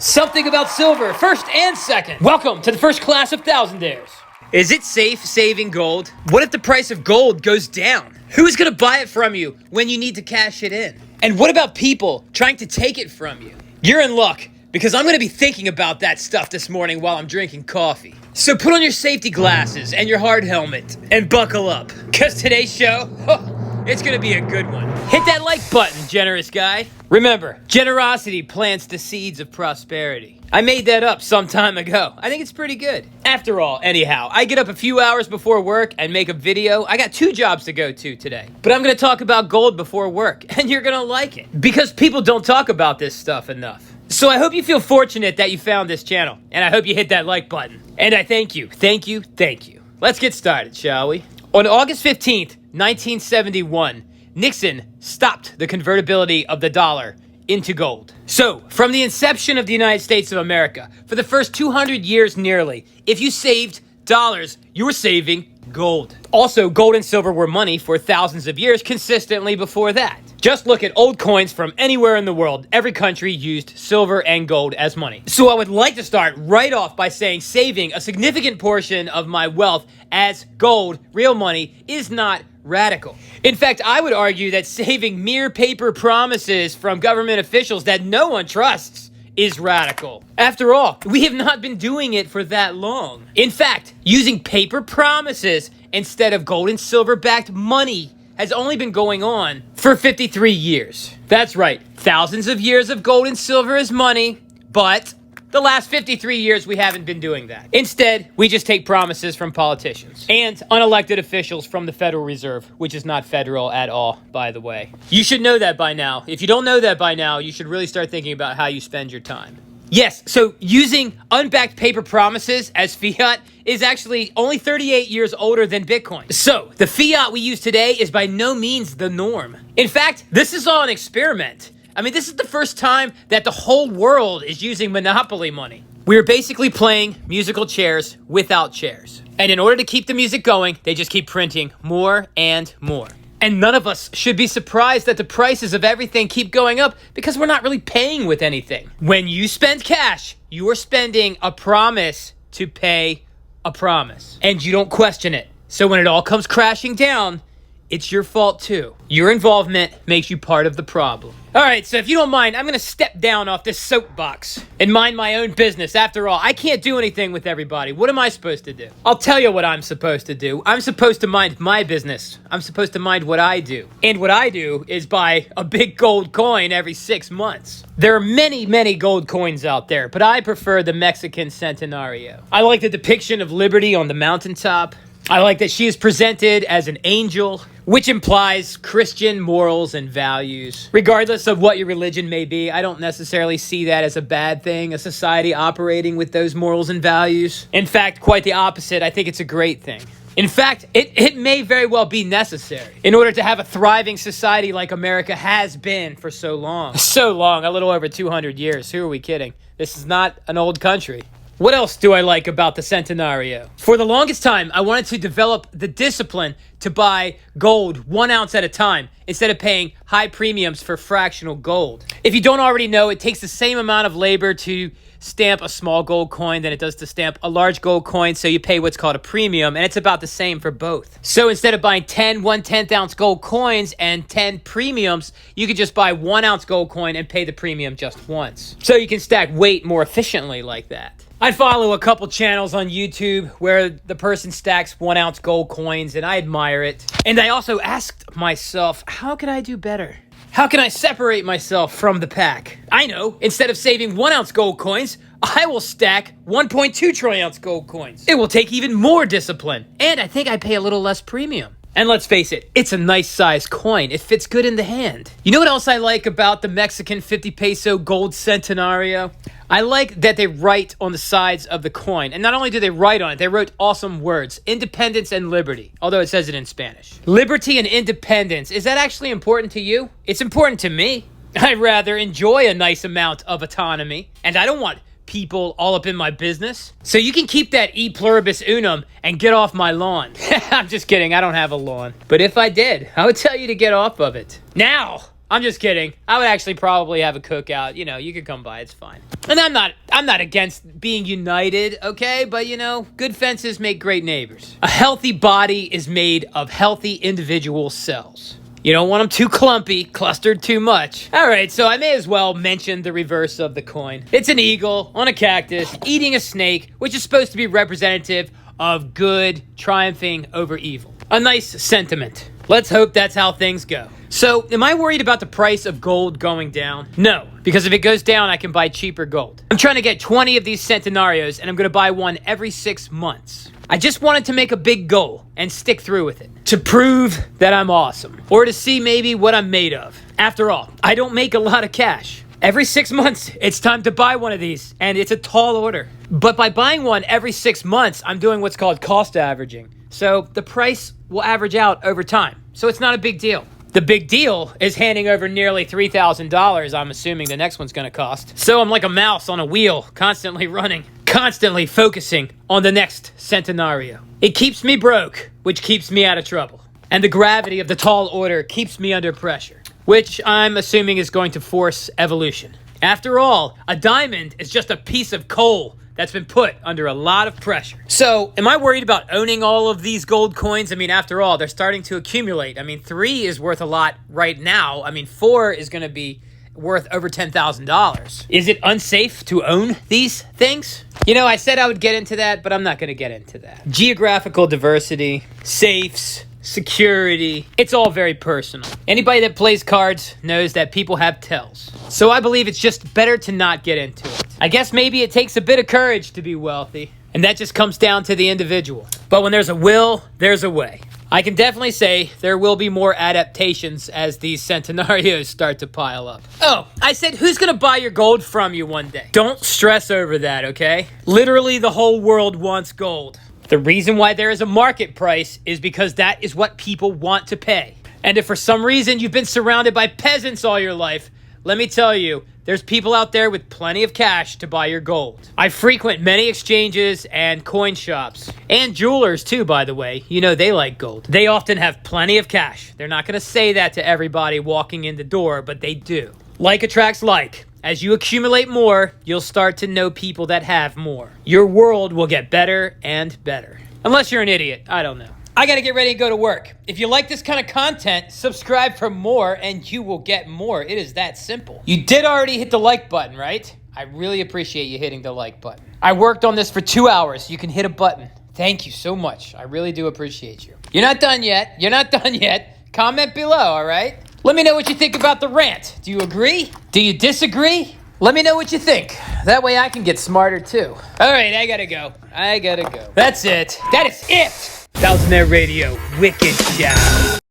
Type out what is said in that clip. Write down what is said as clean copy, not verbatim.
Something about silver, first and second. Welcome to the first class of thousandaires. Is it safe saving gold? What if the price of gold goes down? Who's gonna buy it from you when you need to cash it in? And what about people trying to take it from you? You're in luck, because I'm gonna be thinking about that stuff this morning while I'm drinking coffee. So put on your safety glasses and your hard helmet and buckle up, because today's show, it's gonna be a good one. Hit that like button, generous guy. Remember, generosity plants the seeds of prosperity. I made that up some time ago. I think it's pretty good. After all, anyhow, I get up a few hours before work and make a video. I got 2 jobs to go to today. But I'm gonna talk about gold before work, and you're gonna like it. Because people don't talk about this stuff enough. So I hope you feel fortunate that you found this channel, and I hope you hit that like button. And I thank you, thank you, thank you. Let's get started, shall we? On August 15th, 1971, Nixon stopped the convertibility of the dollar into gold. So, from the inception of the United States of America, for the first 200 years nearly, if you saved dollars, you were saving gold. Also, gold and silver were money for thousands of years consistently before that. Just look at old coins from anywhere in the world. Every country used silver and gold as money. So I would like to start right off by saying saving a significant portion of my wealth as gold, real money, is not radical. In fact, I would argue that saving mere paper promises from government officials that no one trusts is radical. After all, we have not been doing it for that long. In fact, using paper promises instead of gold and silver backed money has only been going on for 53 years. That's right, thousands of years of gold and silver as money, but the last 53 years, we haven't been doing that. Instead, we just take promises from politicians and unelected officials from the Federal Reserve, which is not federal at all, by the way. You should know that by now. If you don't know that by now, you should really start thinking about how you spend your time. Yes, so using unbacked paper promises as fiat is actually only 38 years older than Bitcoin. So, the fiat we use today is by no means the norm. In fact, this is all an experiment. I mean, this is the first time that the whole world is using monopoly money. We're basically playing musical chairs without chairs. And in order to keep the music going, they just keep printing more and more. And none of us should be surprised that the prices of everything keep going up because we're not really paying with anything. When you spend cash, you are spending a promise to pay a promise. And you don't question it. So when it all comes crashing down, it's your fault too. Your involvement makes you part of the problem. All right, so if you don't mind, I'm gonna step down off this soapbox and mind my own business. After all, I can't do anything with everybody. What am I supposed to do? I'll tell you what I'm supposed to do. I'm supposed to mind my business. I'm supposed to mind what I do. And what I do is buy a big gold coin every 6 months. There are many, many gold coins out there, but I prefer the Mexican centenario. I like the depiction of liberty on the mountaintop. I like that she is presented as an angel, which implies Christian morals and values. Regardless of what your religion may be, I don't necessarily see that as a bad thing, a society operating with those morals and values. In fact, quite the opposite. I think it's a great thing. In fact, it may very well be necessary in order to have a thriving society like America has been for so long. So long, a little over 200 years. Who are we kidding? This is not an old country. What else do I like about the centenario? For the longest time, I wanted to develop the discipline to buy gold 1 ounce at a time instead of paying high premiums for fractional gold. If you don't already know, it takes the same amount of labor to stamp a small gold coin than it does to stamp a large gold coin, so you pay what's called a premium, and it's about the same for both. So instead of buying 10 1/10 ounce gold coins and 10 premiums, you could just buy 1 ounce gold coin and pay the premium just once. So you can stack weight more efficiently like that. I follow a couple channels on YouTube where the person stacks 1 ounce gold coins, and I admire it. And I also asked myself, how can I do better? How can I separate myself from the pack? I know, instead of saving 1 ounce gold coins, I will stack 1.2 troy ounce gold coins. It will take even more discipline, and I think I pay a little less premium. And let's face it, it's a nice size coin. It fits good in the hand. You know what else I like about the Mexican 50 peso gold centenario? I like that they write on the sides of the coin. And not only do they write on it, they wrote awesome words. Independence and liberty. Although it says it in Spanish. Liberty and independence. Is that actually important to you? It's important to me. I'd rather enjoy a nice amount of autonomy. And I don't want people all up in my business. So you can keep that e pluribus unum and get off my lawn. I'm just kidding. I don't have a lawn. But if I did, I would tell you to get off of it. Now, I'm just kidding. I would actually probably have a cookout. You know, you could come by. It's fine. And I'm not against being united, okay? But, you know, good fences make great neighbors. A healthy body is made of healthy individual cells. You don't want them too clumpy, clustered too much. All right, so I may as well mention the reverse of the coin. It's an eagle on a cactus eating a snake, which is supposed to be representative of good triumphing over evil. A nice sentiment. Let's hope that's how things go. So, am I worried about the price of gold going down? No, because if it goes down, I can buy cheaper gold. I'm trying to get 20 of these centenarios, and I'm going to buy one every 6 months. I just wanted to make a big goal and stick through with it. To prove that I'm awesome. Or to see maybe what I'm made of. After all, I don't make a lot of cash. Every 6 months, it's time to buy one of these, and it's a tall order. But by buying one every 6 months, I'm doing what's called cost averaging. So the price will average out over time. So it's not a big deal. The big deal is handing over nearly $3,000, I'm assuming the next one's going to cost. So I'm like a mouse on a wheel, constantly running, constantly focusing on the next centenario. It keeps me broke, which keeps me out of trouble. And the gravity of the tall order keeps me under pressure, which I'm assuming is going to force evolution. After all, a diamond is just a piece of coal that's been put under a lot of pressure. So, am I worried about owning all of these gold coins? I mean, after all, they're starting to accumulate. I mean, 3 is worth a lot right now. I mean, 4 is going to be worth over $10,000. Is it unsafe to own these things? You know, I said I would get into that, but I'm not going to get into that. Geographical diversity, safes, security, it's all very personal. Anybody that plays cards knows that people have tells. So I believe it's just better to not get into it. I guess maybe it takes a bit of courage to be wealthy, and that just comes down to the individual. But when there's a will, there's a way. I can definitely say there will be more adaptations as these centenarios start to pile up. Oh, I said who's gonna buy your gold from you one day? Don't stress over that, okay? Literally the whole world wants gold. The reason why there is a market price is because that is what people want to pay. And if for some reason you've been surrounded by peasants all your life, let me tell you, there's people out there with plenty of cash to buy your gold. I frequent many exchanges and coin shops. And jewelers too, by the way. You know, they like gold. They often have plenty of cash. They're not going to say that to everybody walking in the door, but they do. Like attracts like. As you accumulate more, you'll start to know people that have more. Your world will get better and better. Unless you're an idiot. I don't know. I gotta get ready to go to work. If you like this kind of content, subscribe for more and you will get more. It is that simple. You did already hit the like button, right? I really appreciate you hitting the like button. I worked on this for 2 hours. You can hit a button. Thank you so much. I really do appreciate you. You're not done yet. You're not done yet. Comment below, all right? Let me know what you think about the rant. Do you agree? Do you disagree? Let me know what you think. That way I can get smarter too. All right, I gotta go. That's it. That is it. Thousandaire Radio, wicked shout.